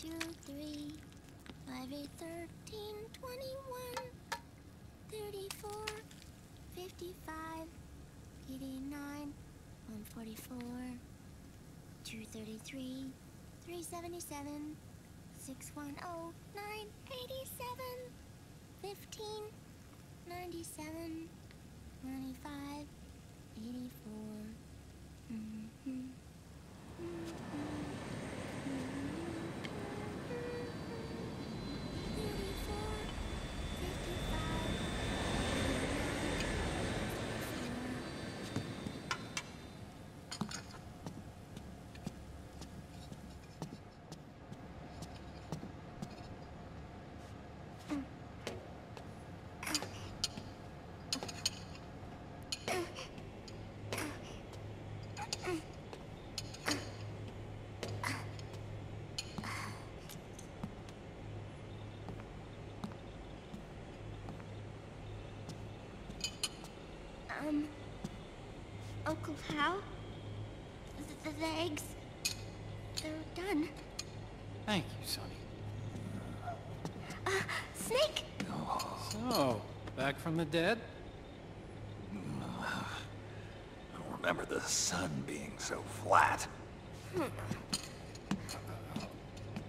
2, 3, 5, 8, 13, 21, 34, 55, 89, 144, 233, 377, 610, 987, 15, 97, 95, 84. Uncle Hal? The eggs, they're done. Thank you, Sonny. Snake! So, back from the dead? I don't remember the sun being so flat.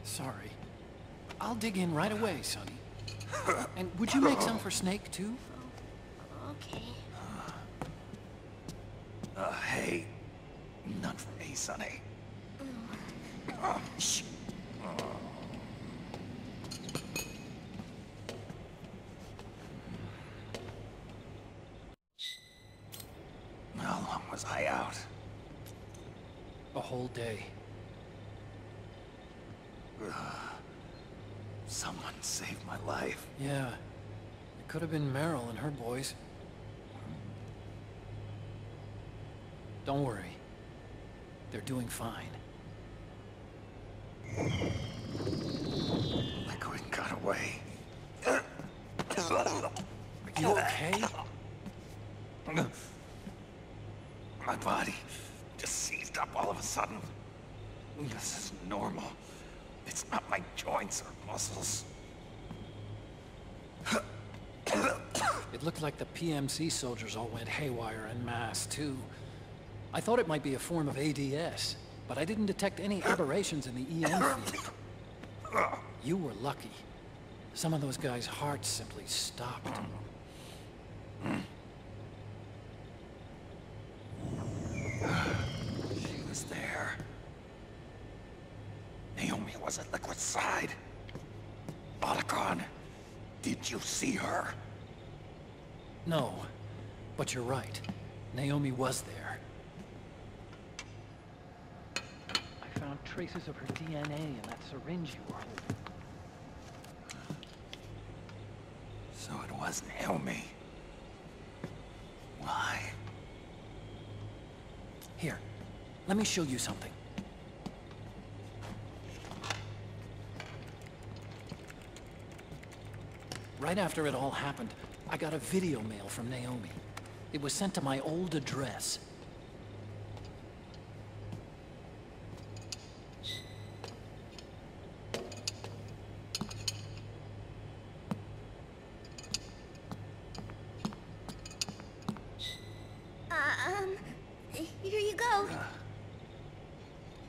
Sorry. I'll dig in right away, Sonny. And would you make some for Snake, too? Okay. Hey, none for me, Sonny. Shh. How long was I out? A whole day. Someone saved my life. Yeah. It could have been Meryl and her boys. Don't worry. They're doing fine. Liquid got away. Are you okay? My body just seized up all of a sudden. This is normal. It's not my joints or muscles. It looked like the PMC soldiers all went haywire en masse, too. I thought it might be a form of ADS, but I didn't detect any aberrations in the EM field. You were lucky. Some of those guys' hearts simply stopped. She was there. Naomi was at Liquid's side. Otacon, did you see her? No, but you're right. Naomi was there. I found traces of her DNA in that syringe you were holding. So it was Naomi. Why? Here, let me show you something. Right after it all happened, I got a video mail from Naomi. It was sent to my old address. Here you go.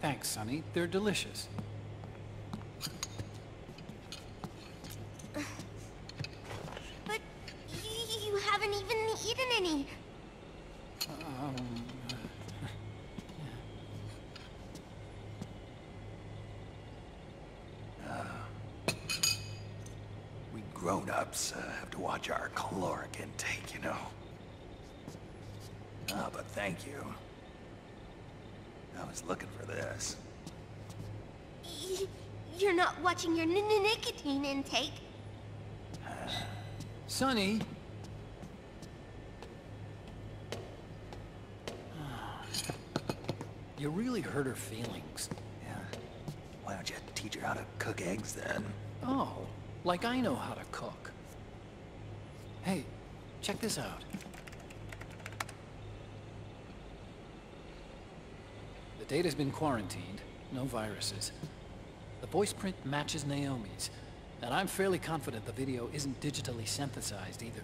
Thanks, Sonny. They're delicious. But you haven't even eaten any. We grown-ups have to watch our caloric intake, you know. But thank you. I was looking for this. You're not watching your nicotine intake. Sonny! You really hurt her feelings. Yeah. Why don't you teach her how to cook eggs then? Oh, like I know how to cook. Hey, check this out. The data's been quarantined, no viruses. The voice print matches Naomi's, and I'm fairly confident the video isn't digitally synthesized either.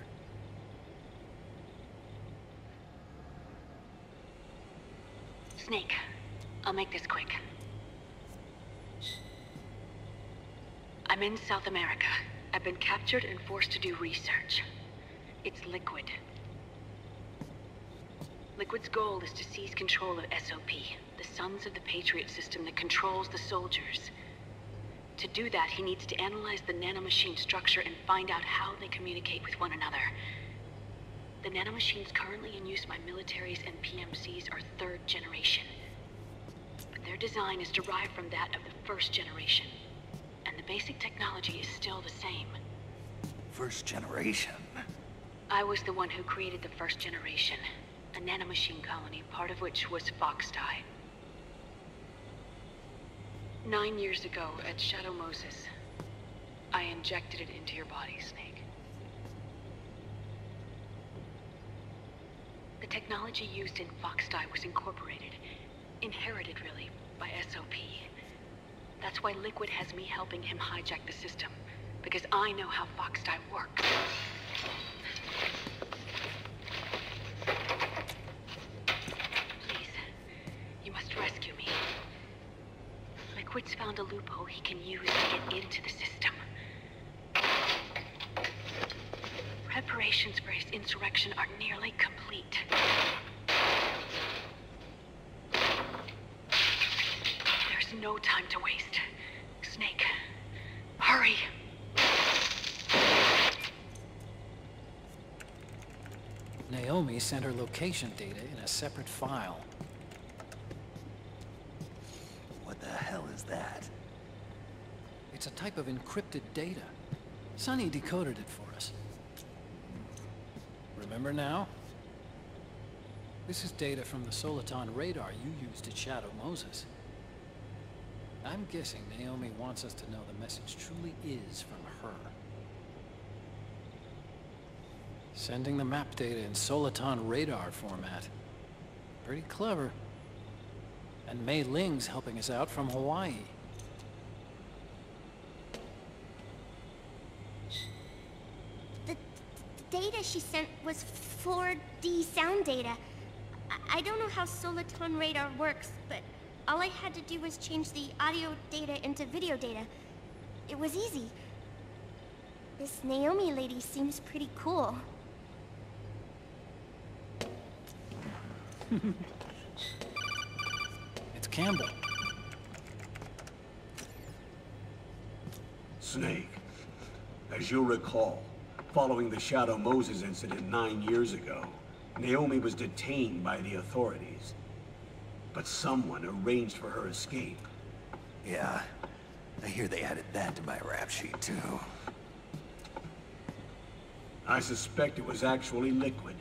Snake, I'll make this quick. I'm in South America. I've been captured and forced to do research. It's Liquid. Liquid's goal is to seize control of SOP, the Sons of the Patriot system that controls the soldiers. To do that, he needs to analyze the nanomachine structure and find out how they communicate with one another. The nanomachines currently in use by militaries and PMCs are third generation. But their design is derived from that of the first generation. And the basic technology is still the same. First generation? I was the one who created the first generation. A nanomachine colony, part of which was Foxdie. 9 years ago, at Shadow Moses, I injected it into your body, Snake. The technology used in Foxdie was incorporated, inherited really, by SOP. That's why Liquid has me helping him hijack the system, because I know how Foxdie works. Rescue me. Liquid's found a loophole he can use to get into the system. Preparations for his insurrection are nearly complete. There's no time to waste. Snake, hurry! Naomi sent her location data in a separate file. What the hell is that? It's a type of encrypted data. Sonny decoded it for us. Remember now? This is data from the Soliton radar you used at Shadow Moses. I'm guessing Naomi wants us to know the message truly is from her. Sending the map data in Soliton radar format. Pretty clever. And Mei Ling's helping us out from Hawaii. The data she sent was 4D sound data. I don't know how Soliton radar works, but all I had to do was change the audio data into video data. It was easy. This Naomi lady seems pretty cool. It's Campbell. Snake, as you'll recall, following the Shadow Moses incident 9 years ago, Naomi was detained by the authorities. But someone arranged for her escape. Yeah, I hear they added that to my rap sheet, too. I suspect it was actually Liquid.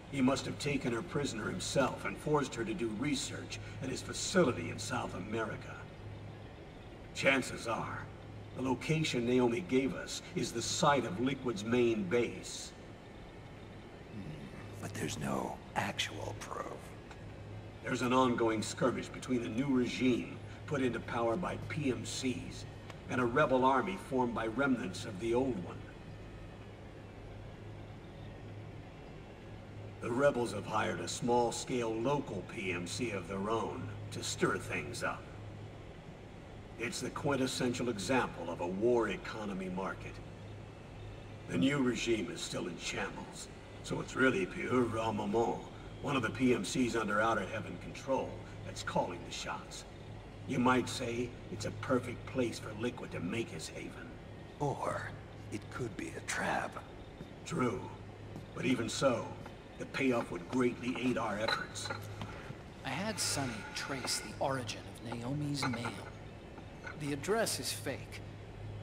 He must have taken her prisoner himself and forced her to do research at his facility in South America. Chances are, the location Naomi gave us is the site of Liquid's main base. But there's no actual proof. There's an ongoing skirmish between the new regime put into power by PMCs and a rebel army formed by remnants of the old one. The rebels have hired a small-scale local PMC of their own to stir things up. It's the quintessential example of a war economy market. The new regime is still in shambles, so it's really pure Ramamon, one of the PMCs under Outer Heaven control, that's calling the shots. You might say it's a perfect place for Liquid to make his haven. Or it could be a trap. True, but even so, the payoff would greatly aid our efforts. I had Sonny trace the origin of Naomi's mail. The address is fake,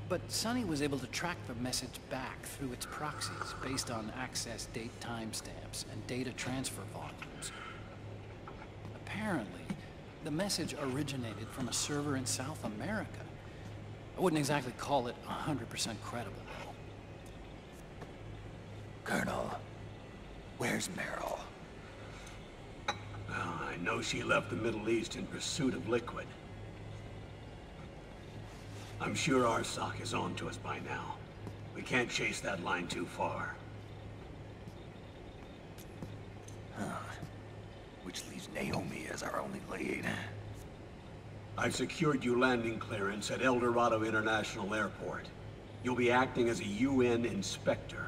but Sonny was able to track the message back through its proxies based on access date timestamps and data transfer volumes. Apparently, the message originated from a server in South America. I wouldn't exactly call it 100% credible, though. Colonel, where's Meryl? Well, I know she left the Middle East in pursuit of Liquid. I'm sure our sock is on to us by now. We can't chase that line too far. Which leaves Naomi as our only lead. I've secured you landing clearance at El Dorado International Airport. You'll be acting as a UN inspector.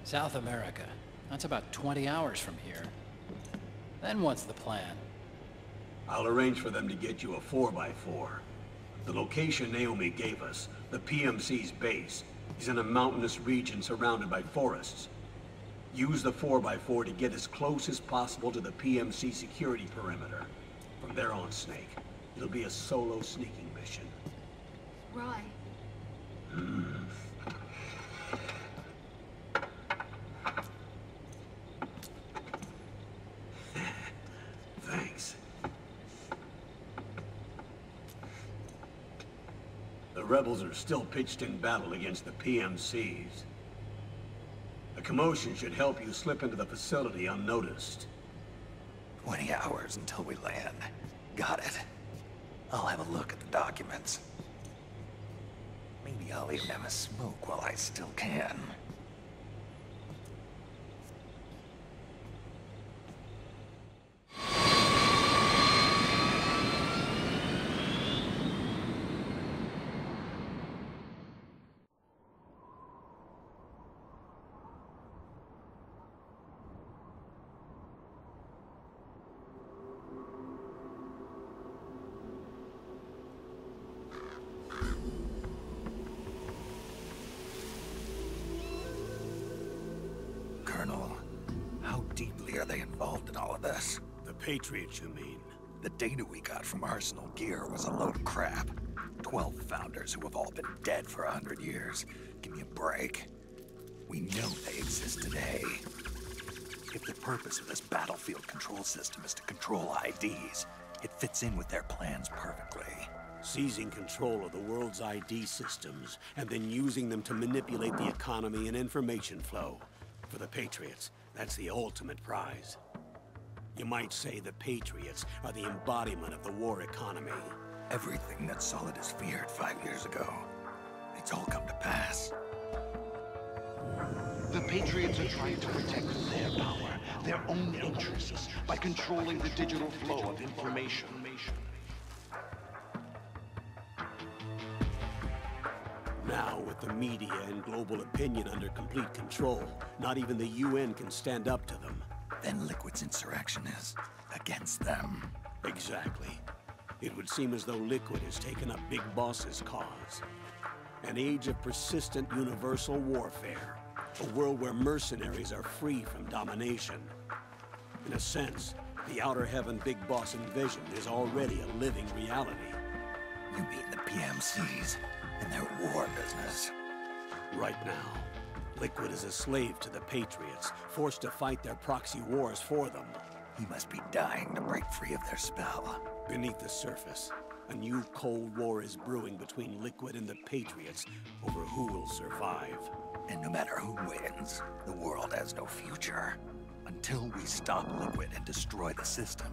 South America. That's about 20 hours from here. Then what's the plan? I'll arrange for them to get you a 4x4. The location Naomi gave us, the PMC's base, is in a mountainous region surrounded by forests. Use the 4x4 to get as close as possible to the PMC security perimeter. From there on, Snake, it'll be a solo sneaking mission. Roy. Thanks. The rebels are still pitched in battle against the PMCs. A commotion should help you slip into the facility unnoticed. 20 hours until we land. Got it. I'll have a look at the documents. Maybe I'll even have a smoke while I still can. Colonel, how deeply are they involved in all of this? The Patriots, you mean? The data we got from Arsenal Gear was a load of crap. 12 founders who have all been dead for 100 years. Give me a break. We know they exist today. If the purpose of this battlefield control system is to control IDs, it fits in with their plans perfectly. Seizing control of the world's ID systems, and then using them to manipulate the economy and information flow. For the Patriots, that's the ultimate prize. You might say the Patriots are the embodiment of the war economy. Everything that Solidus feared 5 years ago, it's all come to pass. The Patriots are trying to protect their power, their own interests, by controlling the digital flow of information. Now, with the media and global opinion under complete control, not even the UN can stand up to them. Then Liquid's insurrection is against them. Exactly. It would seem as though Liquid has taken up Big Boss's cause. An age of persistent universal warfare. A world where mercenaries are free from domination. In a sense, the Outer Heaven Big Boss envisioned is already a living reality. You mean the PMCs and their war business? Right now, Liquid is a slave to the Patriots, forced to fight their proxy wars for them. He must be dying to break free of their spell. Beneath the surface, a new Cold War is brewing between Liquid and the Patriots over who will survive. And no matter who wins, the world has no future. Until we stop Liquid and destroy the system,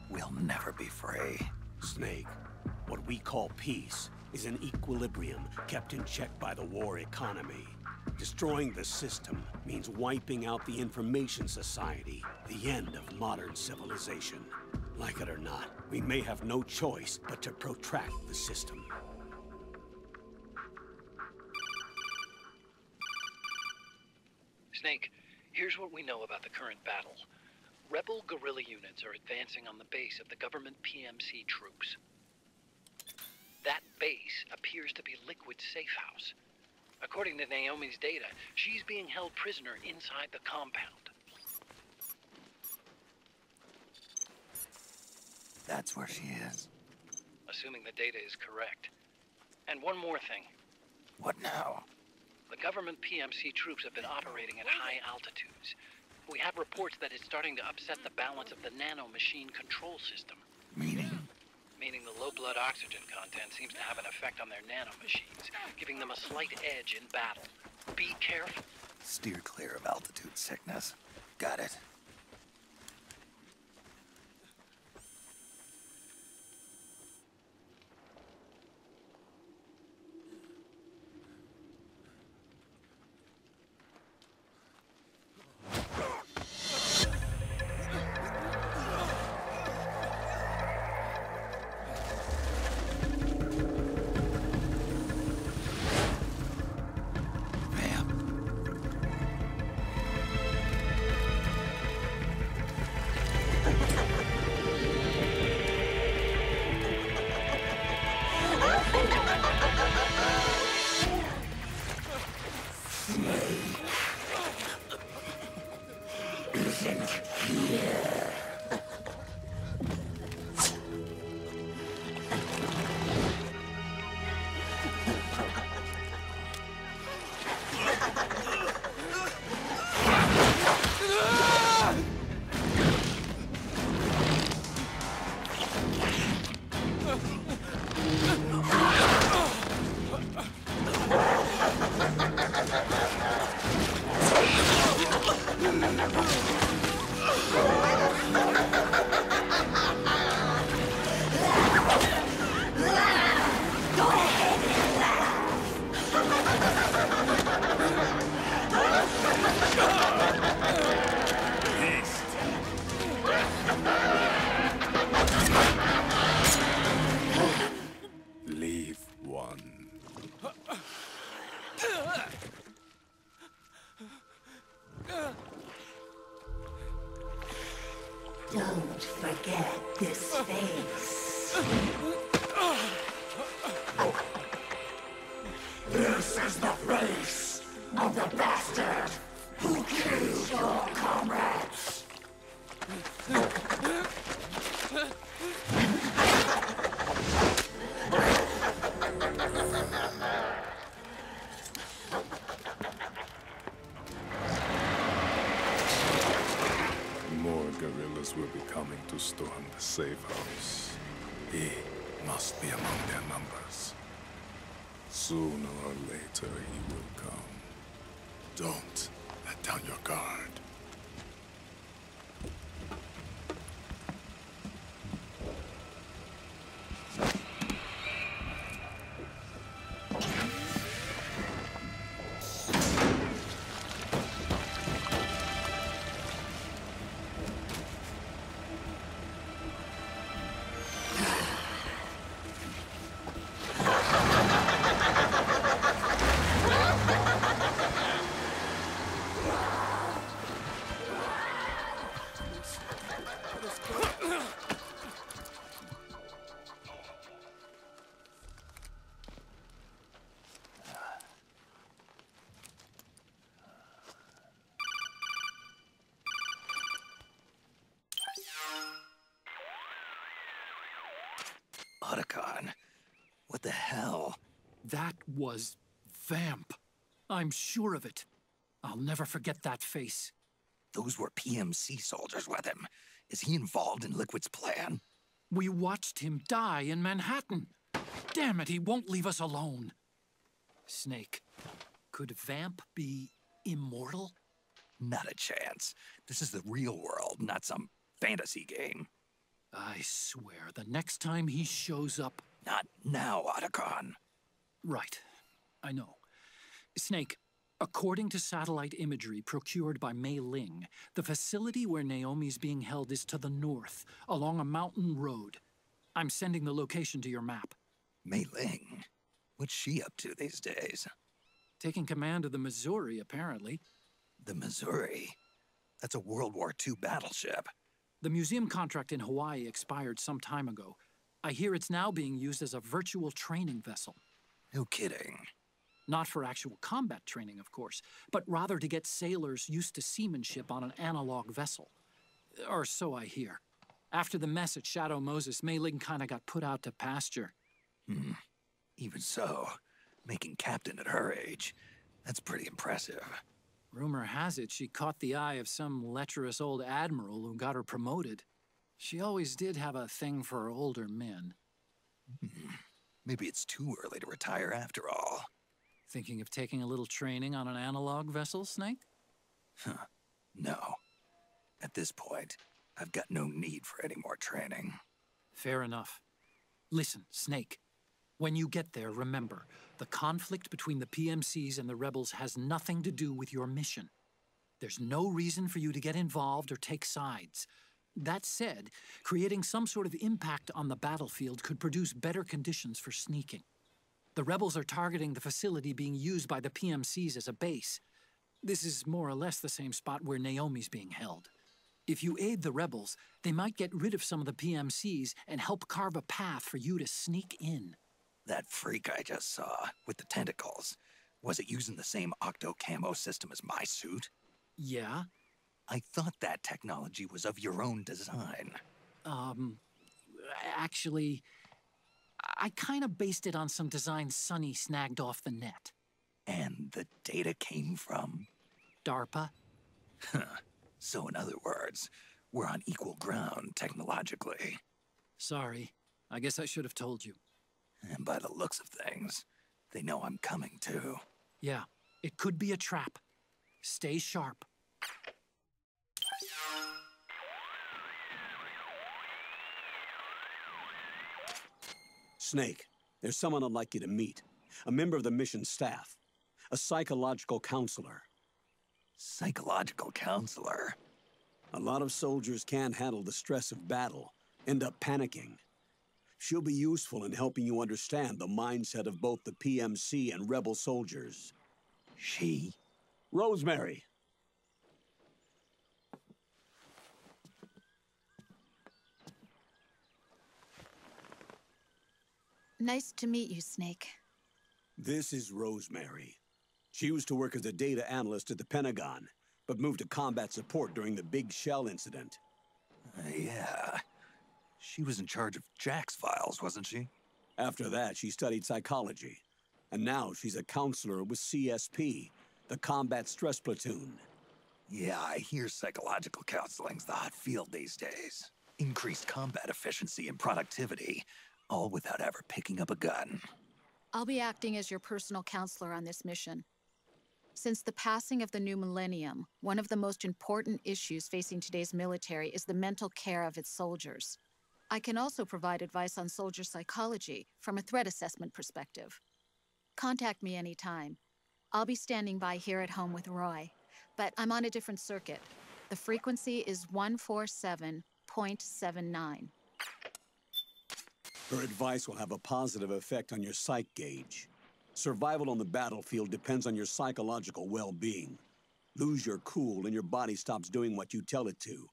we'll never be free. Snake, what we call peace is an equilibrium kept in check by the war economy. Destroying the system means wiping out the information society, the end of modern civilization. Like it or not, we may have no choice but to protract the system. Snake, here's what we know about the current battle. Rebel guerrilla units are advancing on the base of the government PMC troops. That base appears to be Liquid's safe house. According to Naomi's data, she's being held prisoner inside the compound. That's where she is. Assuming the data is correct. And one more thing. What now? The government PMC troops have been operating at high altitudes. We have reports that it's starting to upset the balance of the nano-machine control system. Meaning? Meaning the low blood oxygen content seems to have an effect on their nano-machines, giving them a slight edge in battle. Be careful. Steer clear of altitude sickness. Got it. this face. This is the face of the bastard who killed your comrades. More guerrillas will be coming to storm the safe house. He must be among their numbers. Sooner or later, he will come. Don't let down your guard. Otacon, what the hell? That was Vamp. I'm sure of it. I'll never forget that face. Those were PMC soldiers with him. Is he involved in Liquid's plan? We watched him die in Manhattan. Damn it, he won't leave us alone. Snake, could Vamp be immortal? Not a chance. This is the real world, not some fantasy game. I swear, the next time he shows up... Not now, Otacon. Right. I know. Snake, according to satellite imagery procured by Mei Ling, the facility where Naomi's being held is to the north, along a mountain road. I'm sending the location to your map. Mei Ling? What's she up to these days? Taking command of the Missouri, apparently. The Missouri? That's a World War II battleship. The museum contract in Hawaii expired some time ago. I hear it's now being used as a virtual training vessel. No kidding. Not for actual combat training, of course, but rather to get sailors used to seamanship on an analog vessel. Or so I hear. After the mess at Shadow Moses, Mei Ling kinda got put out to pasture. Even so, making captain at her age, that's pretty impressive. Rumor has it she caught the eye of some lecherous old admiral who got her promoted. She always did have a thing for older men. Maybe it's too early to retire after all. Thinking of taking a little training on an analog vessel, Snake? No. At this point, I've got no need for any more training. Fair enough. Listen, Snake. When you get there, remember, the conflict between the PMCs and the rebels has nothing to do with your mission. There's no reason for you to get involved or take sides. That said, creating some sort of impact on the battlefield could produce better conditions for sneaking. The rebels are targeting the facility being used by the PMCs as a base. This is more or less the same spot where Naomi's being held. If you aid the rebels, they might get rid of some of the PMCs and help carve a path for you to sneak in. That freak I just saw, with the tentacles, was it using the same octo-camo system as my suit? Yeah? I thought that technology was of your own design. Actually, I kinda based it on some designs Sonny snagged off the net. And the data came from? DARPA? So in other words, we're on equal ground technologically. Sorry. I guess I should have told you. And by the looks of things, they know I'm coming too. Yeah, it could be a trap. Stay sharp. Snake, there's someone I'd like you to meet. A member of the mission staff. A psychological counselor. Psychological counselor? A lot of soldiers can't handle the stress of battle, end up panicking. She'll be useful in helping you understand the mindset of both the PMC and rebel soldiers. She? Rosemary. Nice to meet you, Snake. This is Rosemary. She used to work as a data analyst at the Pentagon, but moved to combat support during the Big Shell incident. Yeah. She was in charge of Jack's files, wasn't she? After that, she studied psychology. And now she's a counselor with CSP, the Combat Stress Platoon. Yeah, I hear psychological counseling's the hot field these days. Increased combat efficiency and productivity, all without ever picking up a gun. I'll be acting as your personal counselor on this mission. Since the passing of the new millennium, one of the most important issues facing today's military is the mental care of its soldiers. I can also provide advice on soldier psychology from a threat assessment perspective. Contact me anytime. I'll be standing by here at home with Roy, but I'm on a different circuit. The frequency is 147.79. Her advice will have a positive effect on your psych gauge. Survival on the battlefield depends on your psychological well-being. Lose your cool and your body stops doing what you tell it to.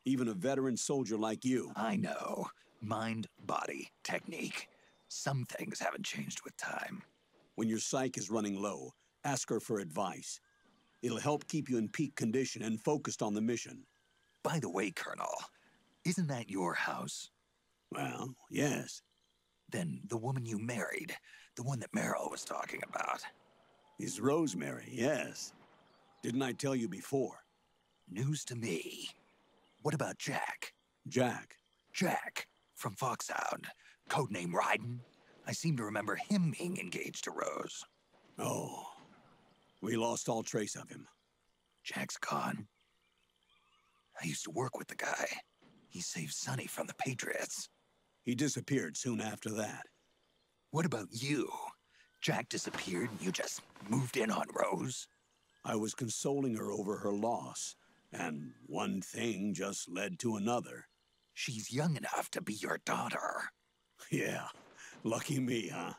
Even a veteran soldier like you. I know. Mind, body, technique. Some things haven't changed with time. When your psyche is running low, ask her for advice. It'll help keep you in peak condition and focused on the mission. By the way, Colonel, isn't that your house? Well, yes. Then the woman you married, the one that Meryl was talking about. Is Rosemary, yes. Didn't I tell you before? News to me. What about Jack? Jack? Jack, from Foxhound. Codename Ryden. I seem to remember him being engaged to Rose. Oh. We lost all trace of him. Jack's gone. I used to work with the guy. He saved Sonny from the Patriots. He disappeared soon after that. What about you? Jack disappeared and you just moved in on Rose? I was consoling her over her loss, and one thing just led to another. She's young enough to be your daughter. Yeah, lucky me, huh?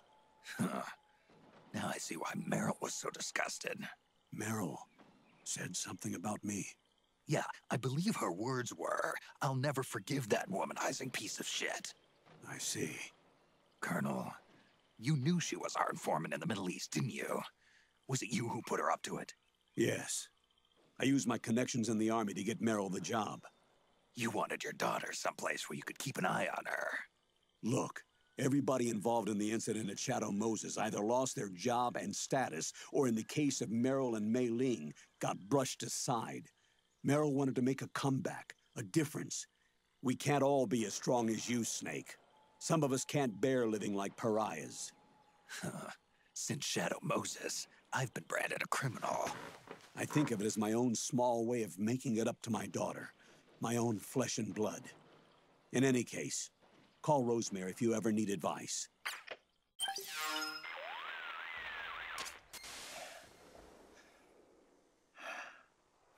Now I see why Meryl was so disgusted. Meryl said something about me. Yeah, I believe her words were, "I'll never forgive that womanizing piece of shit." I see. Colonel, you knew she was our informant in the Middle East, didn't you? Was it you who put her up to it? Yes. I used my connections in the army to get Meryl the job. You wanted your daughter someplace where you could keep an eye on her. Look, everybody involved in the incident at Shadow Moses either lost their job and status, or in the case of Meryl and Mei Ling, got brushed aside. Meryl wanted to make a comeback, a difference. We can't all be as strong as you, Snake. Some of us can't bear living like pariahs. Since Shadow Moses, I've been branded a criminal. I think of it as my own small way of making it up to my daughter. My own flesh and blood. In any case, call Rosemary if you ever need advice.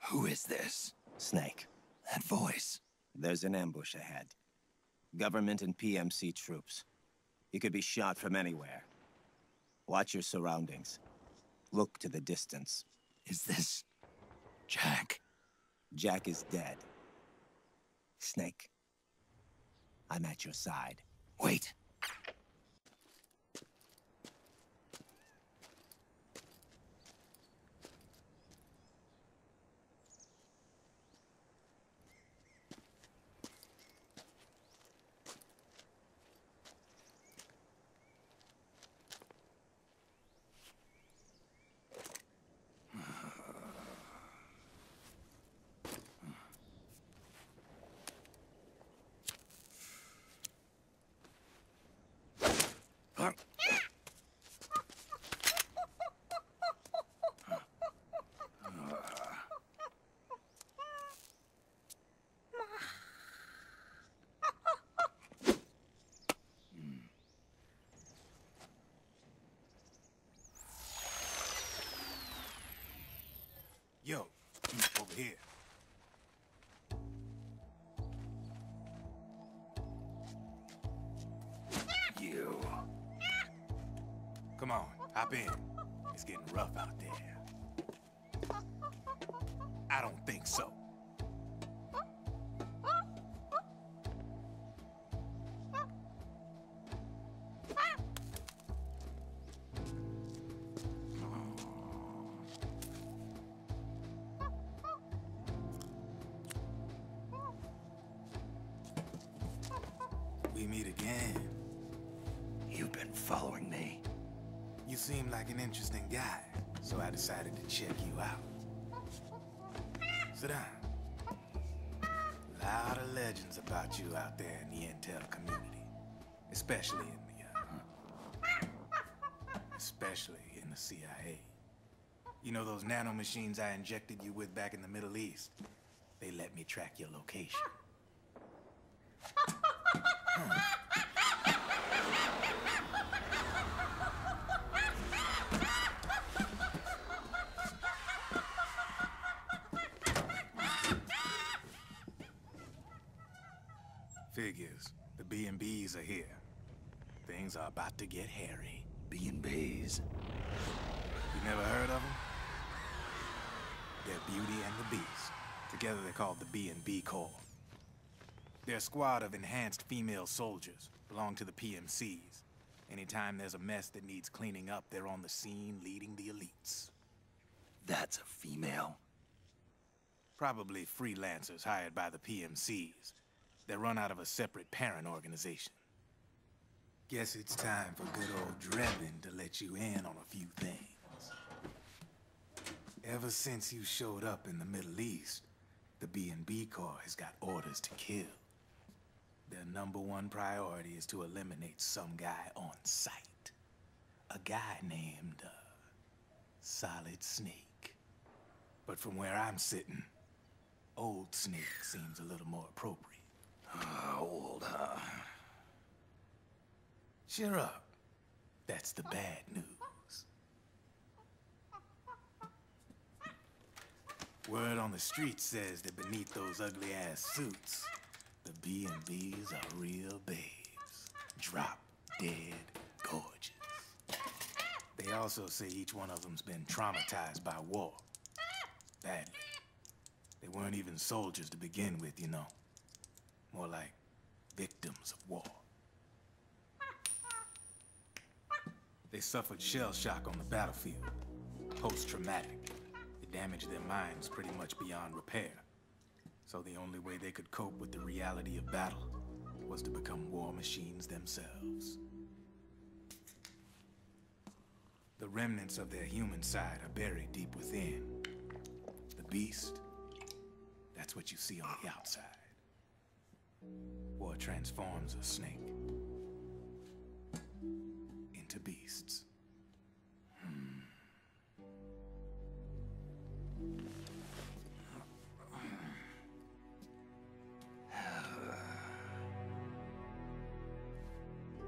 Who is this? Snake. That voice. There's an ambush ahead. Government and PMC troops. You could be shot from anywhere. Watch your surroundings. Look to the distance. Is this Jack? Jack is dead. Snake, I'm at your side. Wait. Yo, over here. You. Come on, hop in. It's getting rough out there. I don't think so. meet again. You've been following me. You seem like an interesting guy, so I decided to check you out. Sit down. A lot of legends about you out there in the intel community, especially in the CIA. You know those nanomachines I injected you with back in the Middle East? They let me track your location. Figures. The B&Bs are here. Things are about to get hairy. B&Bs? You never heard of them? They're Beauty and the Beast. Together they're called the B&B Corps. They're a squad of enhanced female soldiers, belong to the PMCs. Anytime there's a mess that needs cleaning up, they're on the scene leading the elites. That's a female? Probably freelancers hired by the PMCs. They're run out of a separate parent organization. Guess it's time for good old Drebin to let you in on a few things. Ever since you showed up in the Middle East, the B&B Corps has got orders to kill. Their #1 priority is to eliminate some guy on sight. A guy named, Solid Snake. But from where I'm sitting, Old Snake seems a little more appropriate. Old, huh? Cheer up. That's the bad news. Word on the street says that beneath those ugly-ass suits, the B&Bs are real babes. Drop dead gorgeous. They also say each one of them's been traumatized by war. Badly. They weren't even soldiers to begin with, you know. More like victims of war. They suffered shell shock on the battlefield. Post-traumatic. It damaged their minds pretty much beyond repair. So the only way they could cope with the reality of battle was to become war machines themselves. The remnants of their human side are buried deep within. The beast, that's what you see on the outside. War transforms a snake into beasts.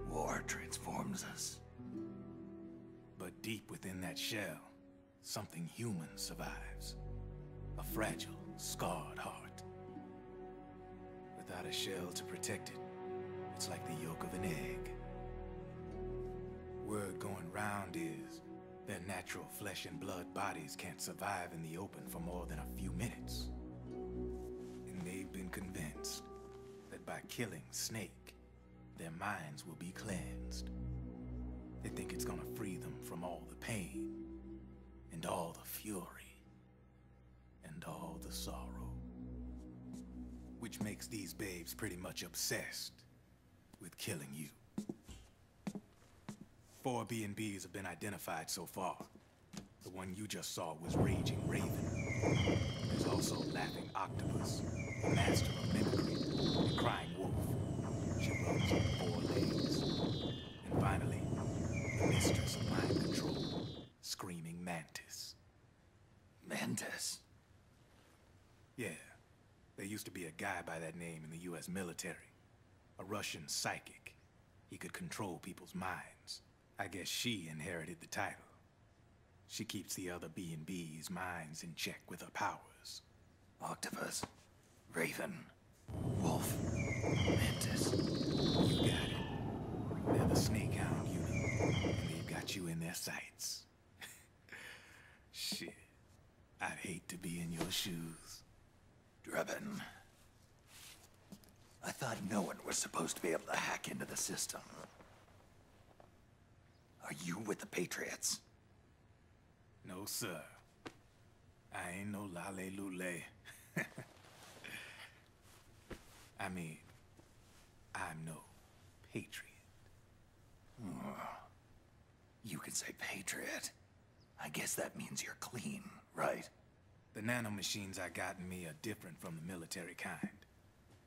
War transforms us. But deep within that shell, something human survives. A fragile, scarred heart. Without a shell to protect it, it's like the yolk of an egg. Word going round is their natural flesh and blood bodies can't survive in the open for more than a few minutes. And they've been convinced that by killing Snake, their minds will be cleansed. They think it's gonna free them from all the pain, and all the fury, and all the sorrow. Which makes these babes pretty much obsessed with killing you. 4 B&Bs have been identified so far. The one you just saw was Raging Raven. There's also Laughing Octopus, the master of mimicry, and Crying Wolf. She runs on 4 legs. And finally, the mistress of mind control, Screaming Mantis. Mantis? Yeah. There used to be a guy by that name in the US military. A Russian psychic. He could control people's minds. I guess she inherited the title. She keeps the other B&B's minds in check with her powers. Octopus, Raven, Wolf, Mantis. You got it. They're the Snakehound unit, and they've got you in their sights. Shit. I'd hate to be in your shoes. Drebin. I thought no one was supposed to be able to hack into the system. Are you with the Patriots? No, sir. I ain't no lale-lule. I mean, I'm no Patriot. You can say Patriot. I guess that means you're clean, right? The nanomachines I got in me are different from the military kind.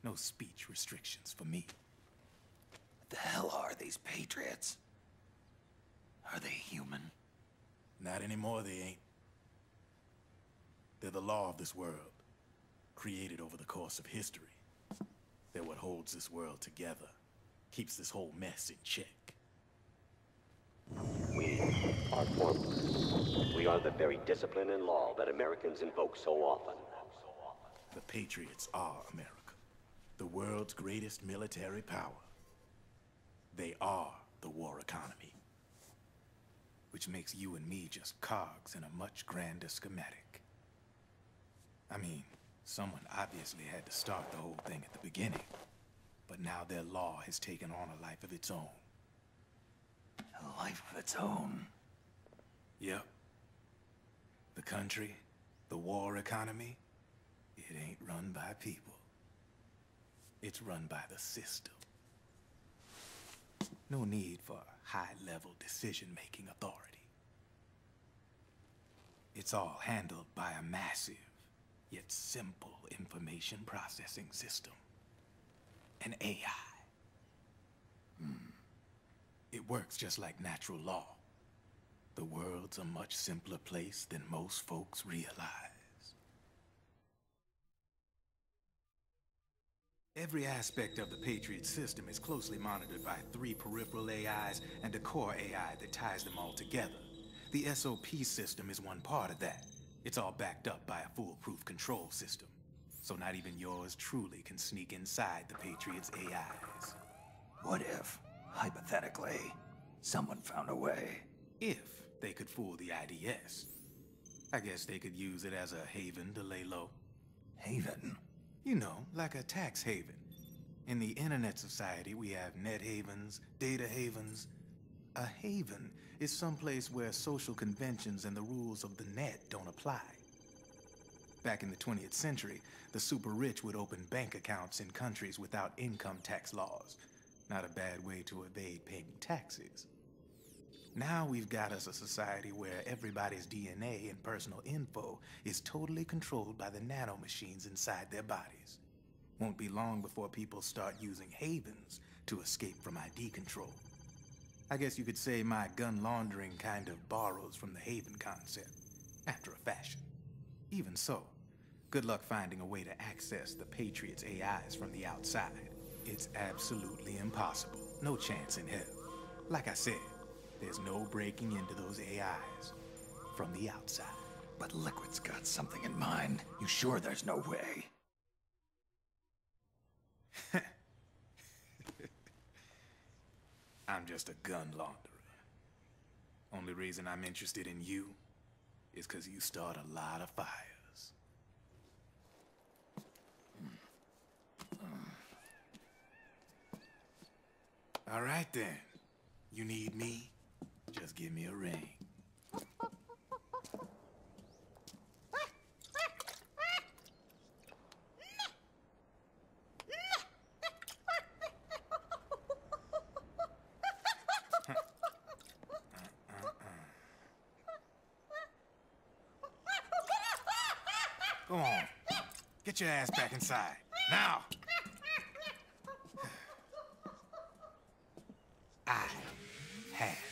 No speech restrictions for me. What the hell are these Patriots? Are they human? Not anymore, they ain't. They're the law of this world, created over the course of history. They're what holds this world together, keeps this whole mess in check. We are formless. We are the very discipline and law that Americans invoke so often. The Patriots are America, the world's greatest military power. They are the war economy, which makes you and me just cogs in a much grander schematic. I mean, someone obviously had to start the whole thing at the beginning, but now their law has taken on a life of its own. A life of its own? Yep. The country, the war economy, it ain't run by people. It's run by the system. No need for high-level decision-making authority. It's all handled by a massive, yet simple information processing system. An AI. It works just like natural law. The world's a much simpler place than most folks realize. Every aspect of the Patriot system is closely monitored by 3 peripheral AIs and a core AI that ties them all together. The SOP system is one part of that. It's all backed up by a foolproof control system. So not even yours truly can sneak inside the Patriots' AIs. What if, hypothetically, someone found a way? If they could fool the IDS. I guess they could use it as a haven to lay low. Haven? You know, like a tax haven. In the internet society, we have net havens, data havens. A haven is someplace where social conventions and the rules of the net don't apply. Back in the 20th century, the super rich would open bank accounts in countries without income tax laws. Not a bad way to evade paying taxes. Now we've got us a society where everybody's DNA and personal info is totally controlled by the nanomachines inside their bodies. Won't be long before people start using havens to escape from ID control. I guess you could say my gun laundering kind of borrows from the haven concept, after a fashion. Even so, good luck finding a way to access the Patriots' AIs from the outside. It's absolutely impossible. No chance in hell. Like I said, there's no breaking into those AIs from the outside. But Liquid's got something in mind. You sure there's no way? I'm just a gun launderer. Only reason I'm interested in you is because you start a lot of fires. All right then. You need me? Just give me a ring. Go on. Get your ass back inside. Now! I have